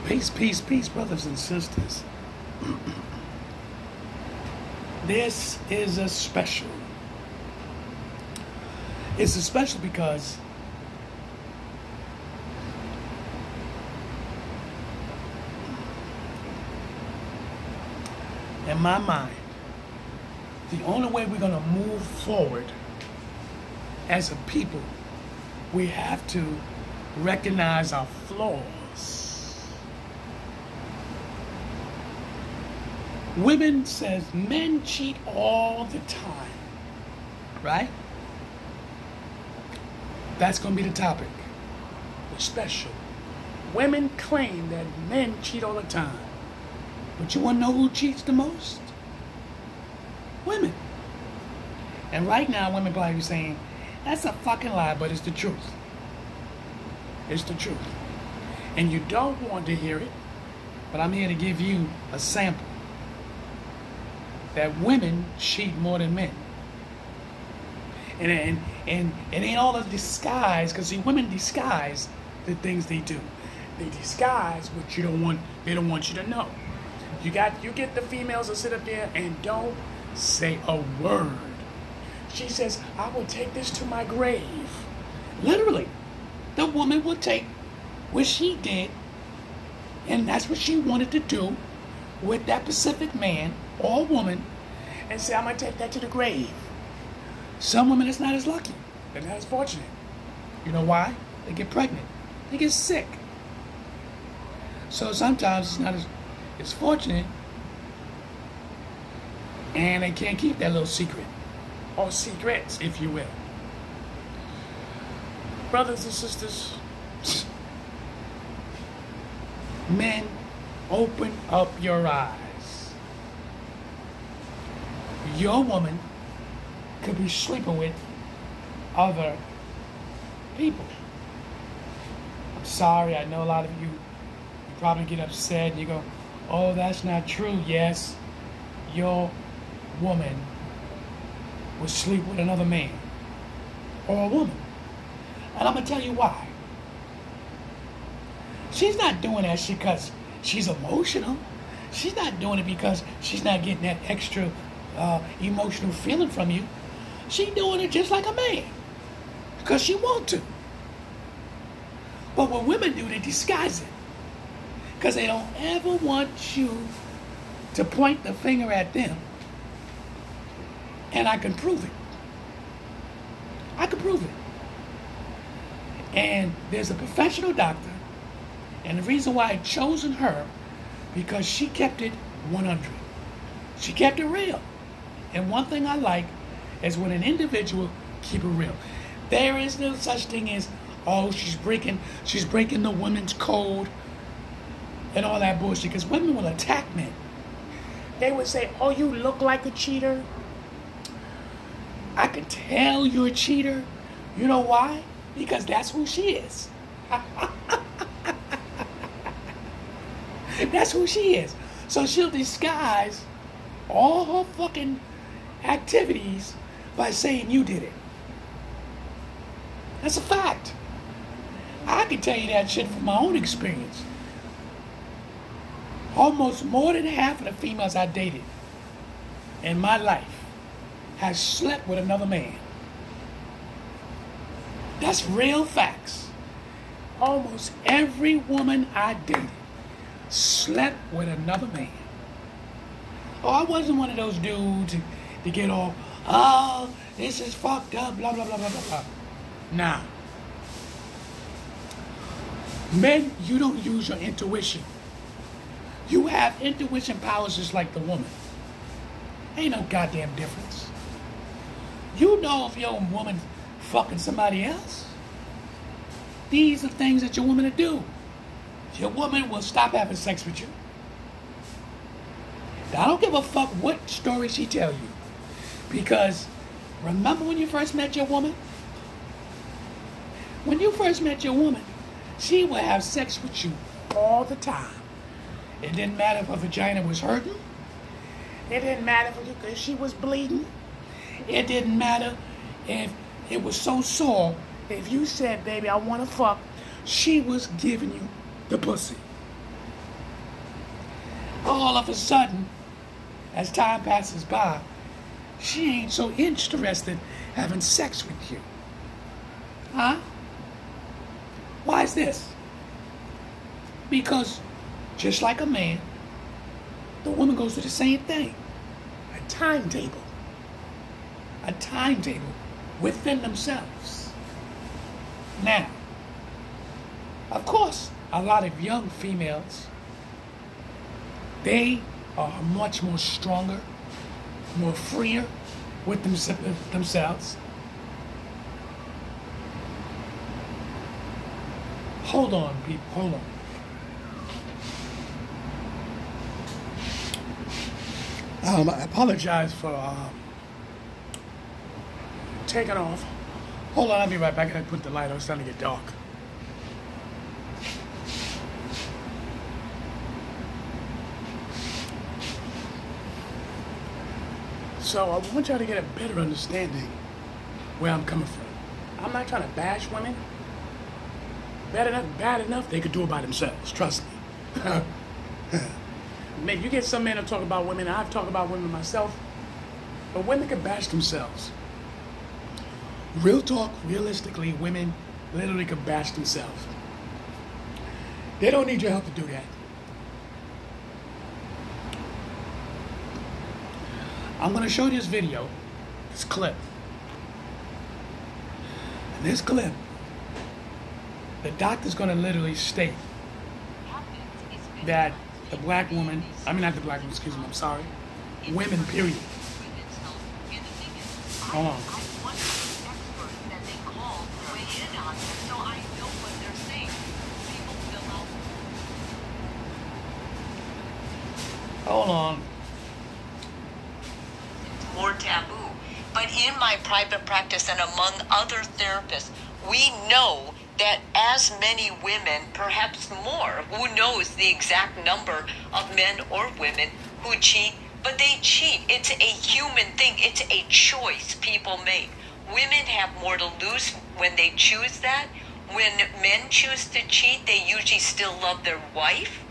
Peace, peace, peace, brothers and sisters. This is a special. It's a special because in my mind, the only way we're going to move forward as a people, we have to recognize our flaws. Women says men cheat all the time, right? That's going to be the topic. The special. Women claim that men cheat all the time. But you want to know who cheats the most? Women. And right now, women probably saying, that's a fucking lie, but it's the truth. It's the truth. And you don't want to hear it, but I'm here to give you a sample. That women cheat more than men. And it ain't all a disguise, because see, women disguise the things they do. They disguise what you don't want, they don't want you to know. You get the females to sit up there and don't say a word. She says, I will take this to my grave. Literally, the woman will take what she did, and that's what she wanted to do with that specific man or woman, and say, I'm going to take that to the grave. Some women is not as lucky. They're not as fortunate. You know why? They get pregnant. They get sick. So sometimes it's not as fortunate, and they can't keep that little secret. Or secrets, if you will. Brothers and sisters, men, open up your eyes. Your woman could be sleeping with other people. I'm sorry, I know a lot of you probably get upset and you go, oh, that's not true. Yes, your woman will sleep with another man or a woman. And I'm going to tell you why. She's not doing that because she's emotional. She's not doing it because she's not getting that extra emotional feeling from you. She's doing it just like a man because she wants to. But what women do, they disguise it because they don't ever want you to point the finger at them. And I can prove it. I can prove it. And there's a professional doctor, and the reason why I chosen her, because she kept it 100. She kept it real. And one thing I like is when an individual keep it real. There is no such thing as, oh, she's breaking the women's code and all that bullshit, because women will attack men. They would say, oh, you look like a cheater. I can tell you're a cheater. You know why? Because that's who she is. That's who she is. So she'll disguise all her fucking activities by saying you did it. That's a fact. I can tell you that shit from my own experience. Almost more than half of the females I dated in my life has slept with another man. That's real facts. Almost every woman I dated slept with another man. Oh, I wasn't one of those dudes to get all, oh, this is fucked up, blah, blah, blah, blah, blah. Nah. Men, you don't use your intuition. You have intuition powers just like the woman. Ain't no goddamn difference. You know if your woman fucking somebody else. These are things that your woman will do. Your woman will stop having sex with you. I don't give a fuck what story she tell you. Because remember when you first met your woman? When you first met your woman, she would have sex with you all the time. It didn't matter if her vagina was hurting. It didn't matter if she was bleeding. It didn't matter if it was so sore. If you said, baby, I want to fuck, she was giving you the pussy. all of a sudden, as time passes by, she ain't so interested having sex with you. Huh? Why is this? Because just like a man, the woman goes through the same thing. A timetable. A timetable within themselves. Now, of course, a lot of young females, they are much more stronger, more freer with themselves. Hold on, people, hold on. I apologize for taking off. Hold on, I'll be right back. I gotta put the light on. It's starting to get dark. So I want y'all to get a better understanding where I'm coming from. I'm not trying to bash women. Bad enough, they could do it by themselves. Trust me. Man, you get some men to talk about women. I've talked about women myself. But women can bash themselves. Real talk, realistically, women literally can bash themselves. They don't need your help to do that. I'm going to show you this video, this clip. In this clip, the doctor's going to literally state that the black woman, I mean not the black woman, excuse me, I'm sorry, women, period. Hold on. Hold on. More taboo. But in my private practice and among other therapists, we know that as many women, perhaps more, who knows the exact number of men or women who cheat, but they cheat. It's a human thing. It's a choice people make. Women have more to lose when they choose that. When men choose to cheat, they usually still love their wife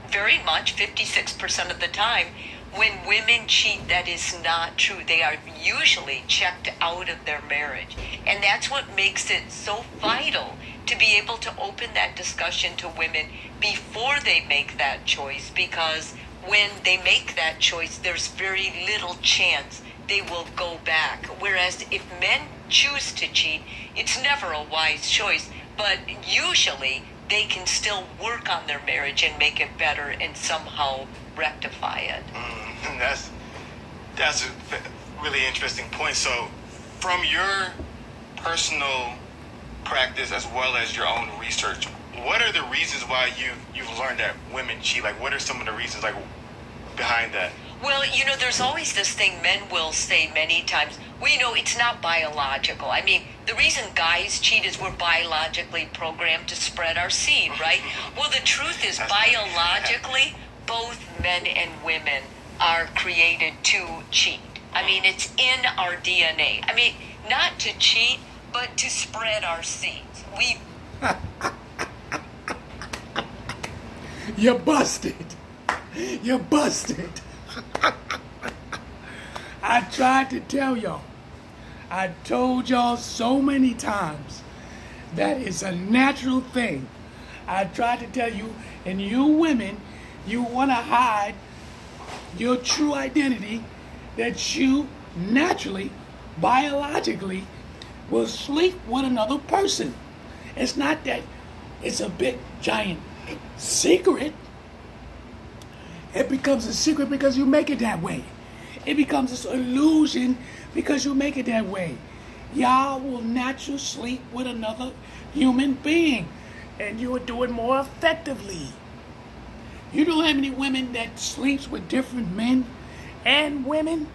very much, 56% of the time. When women cheat, that is not true. They are usually checked out of their marriage. And that's what makes it so vital to be able to open that discussion to women before they make that choice, because when they make that choice, there's very little chance they will go back. Whereas if men choose to cheat, it's never a wise choice, but usually they can still work on their marriage and make it better and somehow rectify it. That's a really interesting point. So from your personal practice as well as your own research, what are the reasons why you've learned that women cheat? Like, what are some of the reasons behind that? Well, there's always this thing men will say many times, well, it's not biological. I mean, the reason guys cheat is we're biologically programmed to spread our seed, right? Well, the truth is biologically, both men and women are created to cheat. I mean, it's in our DNA. I mean, not to cheat, but to spread our seeds. You're busted. You're busted. I tried to tell y'all. I told y'all so many times that it's a natural thing. I tried to tell you, and you women, you want to hide your true identity, that you naturally, biologically, will sleep with another person. It's not that it's a big, giant secret. It becomes a secret because you make it that way. It becomes this illusion because you make it that way. Y'all will naturally sleep with another human being, and you will do it more effectively. You know how many women that sleeps with different men and women?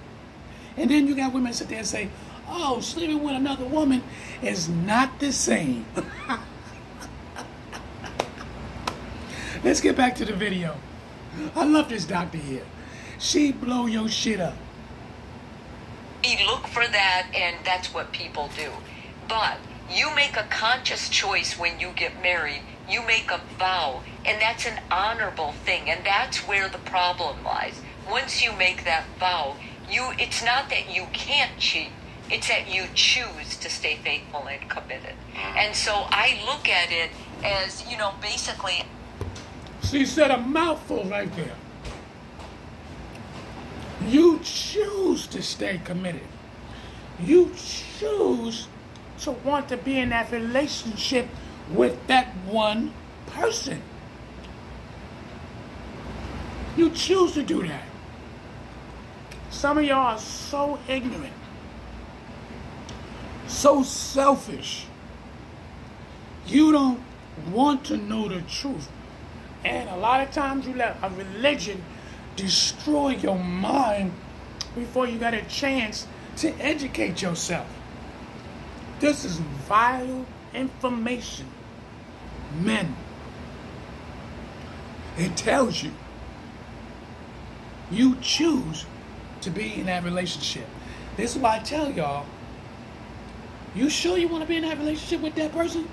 And then you got women sit there and say, oh, sleeping with another woman is not the same. Let's get back to the video. I love this doctor here. She blow your shit up. We look for that, and that's what people do. But You make a conscious choice when you get married. You make a vow, and that's an honorable thing, and that's where the problem lies. Once you make that vow, it's not that you can't cheat, it's that you choose to stay faithful and committed. And so I look at it as, basically... She said a mouthful right there. You choose to stay committed. You choose to want to be in that relationship with that one person. You choose to do that. Some of y'all are so ignorant, so selfish. You don't want to know the truth. And a lot of times you let a religion destroy your mind before you got a chance to educate yourself. This is vital information. Men, it tells you. You choose to be in that relationship. This is why I tell y'all, you sure you want to be in that relationship with that person?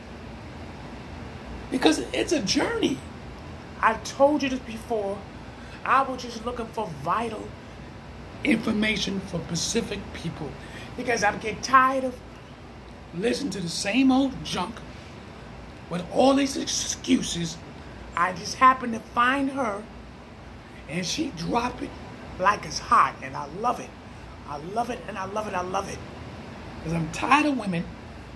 Because it's a journey. I told you this before. I was just looking for vital information for Pacific people. Because I get tired of listening to the same old junk with all these excuses. I just happened to find her, and she dropped it like it's hot, and I love it. I love it, and I love it, I love it. Because I'm tired of women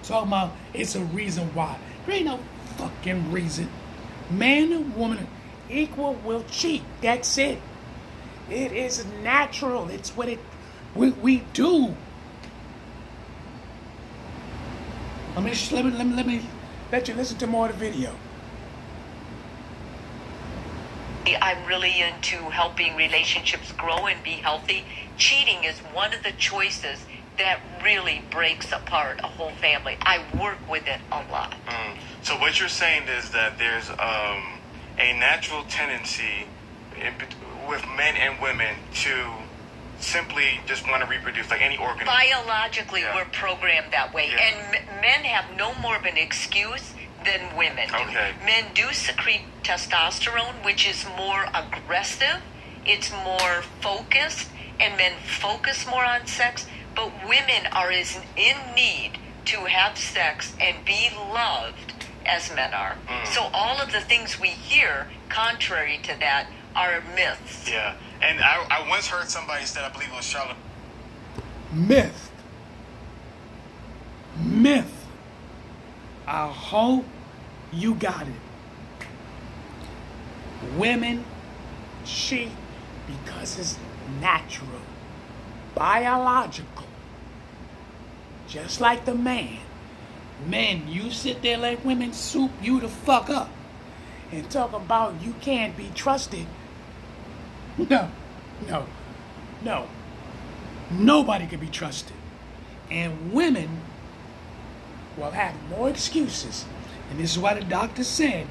talking about it's a reason why. There ain't no fucking reason. Man and woman equal will cheat. That's it. It is natural. It's what we do. Let me let you listen to more of the video. I'm really into helping relationships grow and be healthy. Cheating is one of the choices that really breaks apart a whole family. I work with it a lot. So what you're saying is that there's a natural tendency with men and women to simply just want to reproduce, like any organism. Biologically, we're programmed that way. Yeah. And men have no more of an excuse than women do. Okay. Men do secrete testosterone, which is more aggressive, it's more focused, and men focus more on sex. But women are as in need to have sex and be loved as men are. So all of the things we hear contrary to that are myths. Yeah. And I once heard somebody said, I believe it was Charlotte. Myth. I hope you got it. Women cheat because it's natural, biological. Just like the man. Men, you sit there like women soup you the fuck up and talk about you can't be trusted. No. Nobody can be trusted. And women will have more excuses. And this is why the doctor said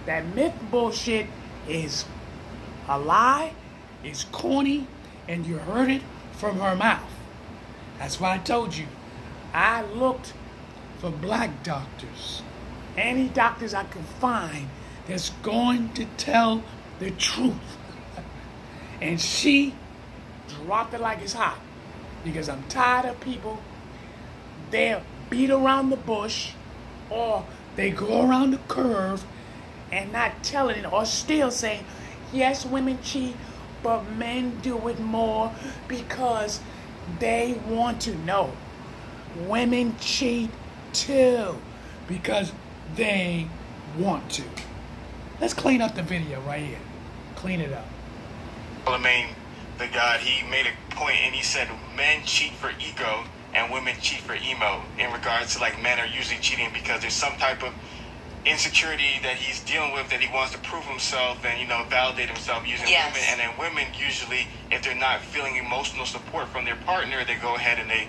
that myth bullshit is a lie, it's corny, and you heard it from her mouth. That's why I told you. I looked for black doctors. Any doctors I could find that's going to tell the truth. And she dropped it like it's hot. Because I'm tired of people, they'll beat around the bush or they go around the curve and not telling it, or still saying, yes, women cheat, but men do it more because they want to. No. Women cheat too because they want to. Let's clean up the video right here. Clean it up. Charlemagne, the God, he made a point and he said men cheat for ego and women cheat for emo, in regards to like men are usually cheating because there's some type of insecurity that he's dealing with, that he wants to prove himself and, validate himself using women. And then women usually, if they're not feeling emotional support from their partner, they go ahead and they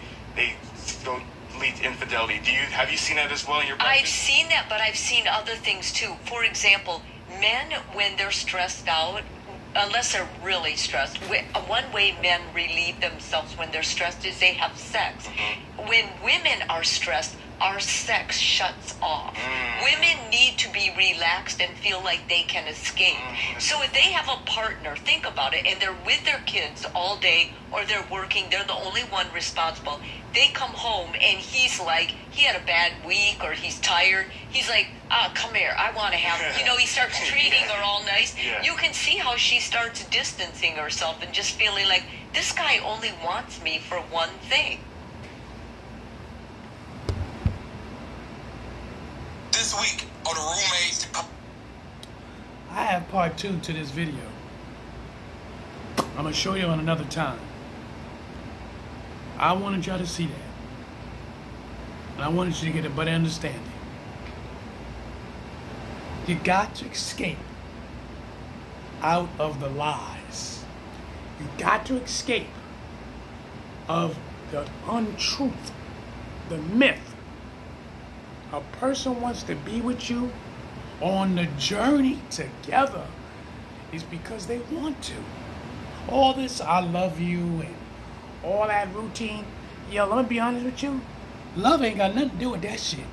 go lead to infidelity. Have you seen that as well in your practice? I've seen that, but I've seen other things too. For example, men, when they're stressed out, unless they're really stressed, one way men relieve themselves when they're stressed is they have sex. When women are stressed, our sex shuts off. Women need to be relaxed and feel like they can escape. So if they have a partner, think about it, and they're with their kids all day, or they're working, they're the only one responsible. They come home and he's like, he had a bad week or he's tired. He's like, come here, I want to have, he starts treating her all nice. Yeah. You can see how she starts distancing herself and just feeling like, this guy only wants me for one thing. This week on the roommates. I have part 2 to this video. I'm going to show you on another time. I wanted y'all to see that. And I wanted you to get a better understanding. You got to escape out of the lies. You got to escape of the untruth, the myth. A person wants to be with you on the journey together is because they want to. All this I love you and all that routine. Yo, let me be honest with you. Love ain't got nothing to do with that shit.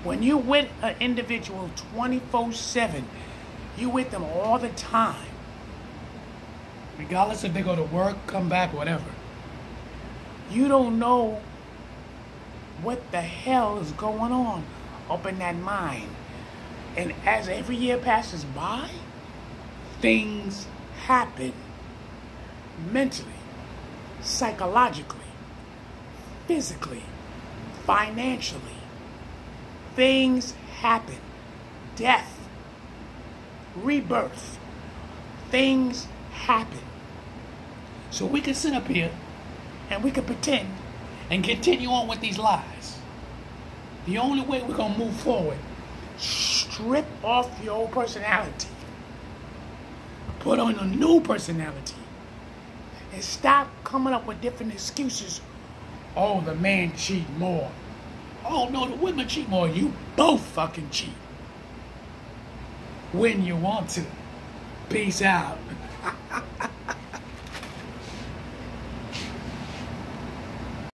When you're with an individual 24/7, you with them all the time. Regardless if they go to work, come back, whatever. You don't know what the hell is going on up in that mind. And as every year passes by, things happen mentally, psychologically, physically, financially. Things happen. Death, rebirth. Things happen. So we can sit up here and we can pretend and continue on with these lies. The only way we're going to move forward, strip off your old personality. Put on a new personality. And stop coming up with different excuses. Oh, the man cheat more. Oh, no, the women cheat more. You both fucking cheat. When you want to. Peace out.